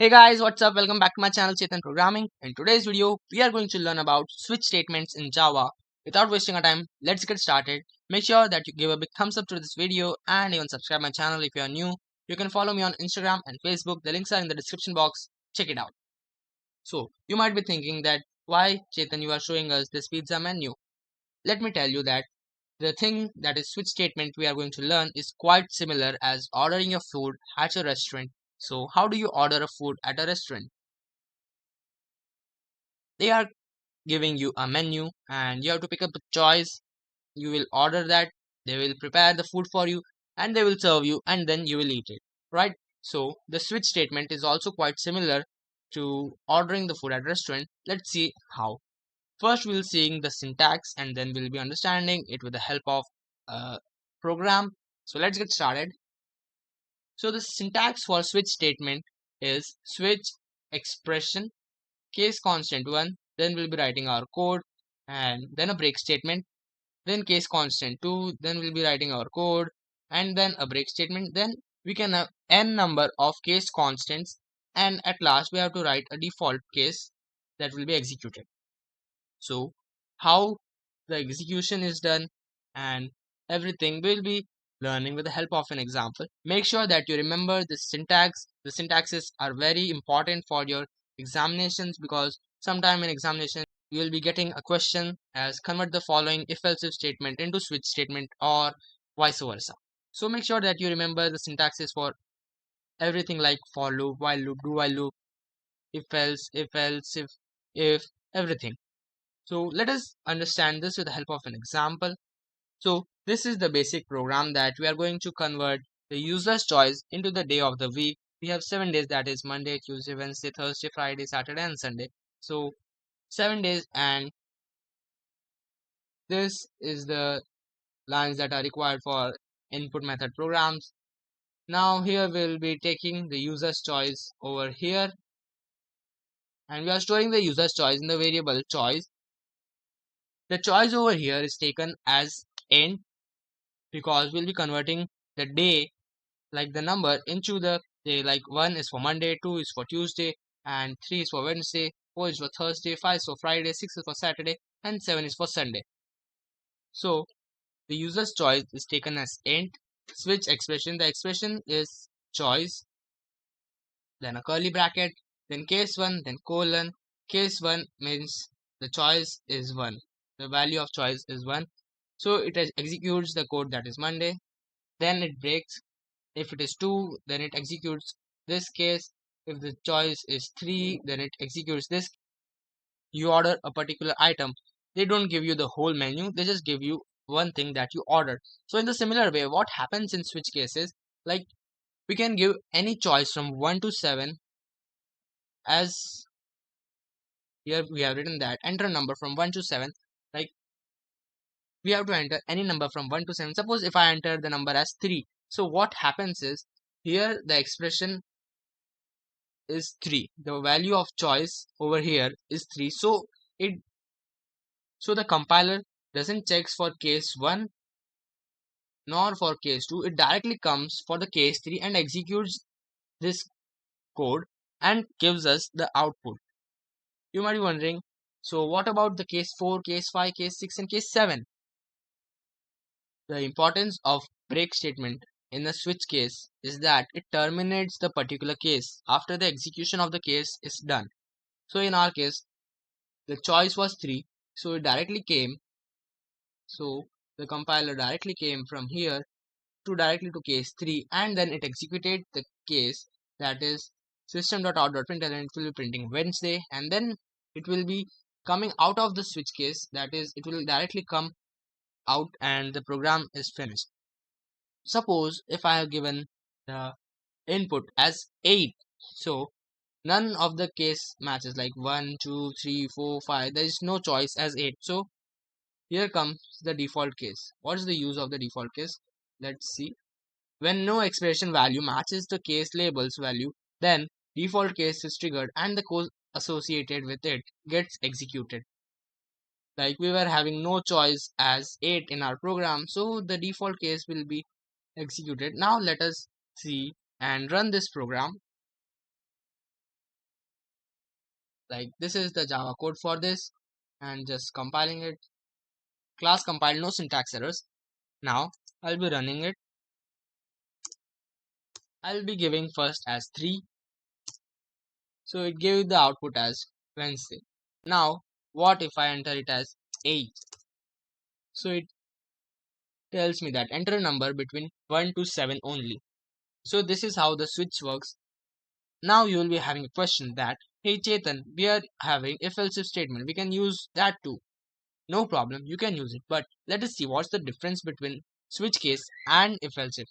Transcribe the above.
Hey guys, what's up? Welcome back to my channel Chetan Programming. In today's video, we are going to learn about switch statements in Java. Without wasting our time, let's get started. Make sure that you give a big thumbs up to this video and even subscribe my channel if you are new. You can follow me on Instagram and Facebook. The links are in the description box. Check it out. So, you might be thinking that why Chetan you are showing us this pizza menu. Let me tell you that the thing that is switch statement we are going to learn is quite similar as ordering your food at a restaurant. So, how do you order a food at a restaurant? They are giving you a menu and you have to pick up a choice. You will order that, they will prepare the food for you and they will serve you and then you will eat it, right? So the switch statement is also quite similar to ordering the food at restaurant. Let's see how. First we'll seeing the syntax and then we'll be understanding it with the help of a program. So let's get started. So the syntax for switch statement is switch expression case constant 1, then we'll be writing our code, and then a break statement, then case constant 2, then we'll be writing our code, and then a break statement. Then we can have n number of case constants, and at last we have to write a default case that will be executed. So how the execution is done and everything we'll be learning with the help of an example. Make sure that you remember the syntax. The syntaxes are very important for your examinations because sometime in examination you will be getting a question as convert the following if else if statement into switch statement or vice versa. So make sure that you remember the syntaxes for everything like for loop, while loop, do while loop, if else, if everything. So let us understand this with the help of an example. So this is the basic program that we are going to convert the user's choice into the day of the week. We have 7 days, that is Monday, Tuesday, Wednesday, Thursday, Friday, Saturday and Sunday. So 7 days, and this is the lines that are required for input method programs. Now here we'll be taking the user's choice over here and we are storing the user's choice in the variable choice. The choice over here is taken as int because we'll be converting the day, like the number, into the day. Like 1 is for Monday, 2 is for Tuesday, and 3 is for Wednesday, 4 is for Thursday, 5 is for Friday, 6 is for Saturday, and 7 is for Sunday. So the user's choice is taken as int. Switch expression, the expression is choice, then a curly bracket, then case 1, then colon. Case 1 means the choice is 1, the value of choice is 1. So it executes the code that is Monday, then it breaks. If it is 2, then it executes this case. If the choice is 3, then it executes this. You order a particular item, they don't give you the whole menu, they just give you one thing that you ordered. So in the similar way, what happens in switch cases, like we can give any choice from 1 to 7, as here we have written that enter a number from 1 to 7. Like we have to enter any number from 1 to 7. Suppose if I enter the number as 3, so what happens is here the expression is 3, the value of choice over here is 3. So it, so the compiler doesn't check for case 1 nor for case 2, it directly comes for the case 3 and executes this code and gives us the output. You might be wondering, so what about the case 4, case 5, case 6 and case 7? The importance of break statement in a switch case is that it terminates the particular case after the execution of the case is done. So in our case, the choice was 3, so it directly came, so the compiler directly came from here to directly to case 3 and then it executed the case, that is system.out.println, it will be printing Wednesday, and then it will be coming out of the switch case, that is it will directly come out and the program is finished. Suppose if I have given the input as 8, so none of the case matches, like 1, 2, 3, 4, 5, there is no choice as 8. So here comes the default case. What is the use of the default case? Let's see. When no expression value matches the case label's value, then default case is triggered and the code associated with it gets executed. Like we were having no choice as 8 in our program, so the default case will be executed. Now let us see and run this program. Like this is the Java code for this, and just compiling it. Class compiled, no syntax errors. Now I'll be running it. I'll be giving first as 3, so it gave the output as Wednesday. Now what if I enter it as 8? So it tells me that enter a number between 1 to 7 only. So this is how the switch works. Now you will be having a question that, hey Chetan, we are having if else if statement, we can use that too. No problem, you can use it, but let us see what's the difference between switch case and if else if.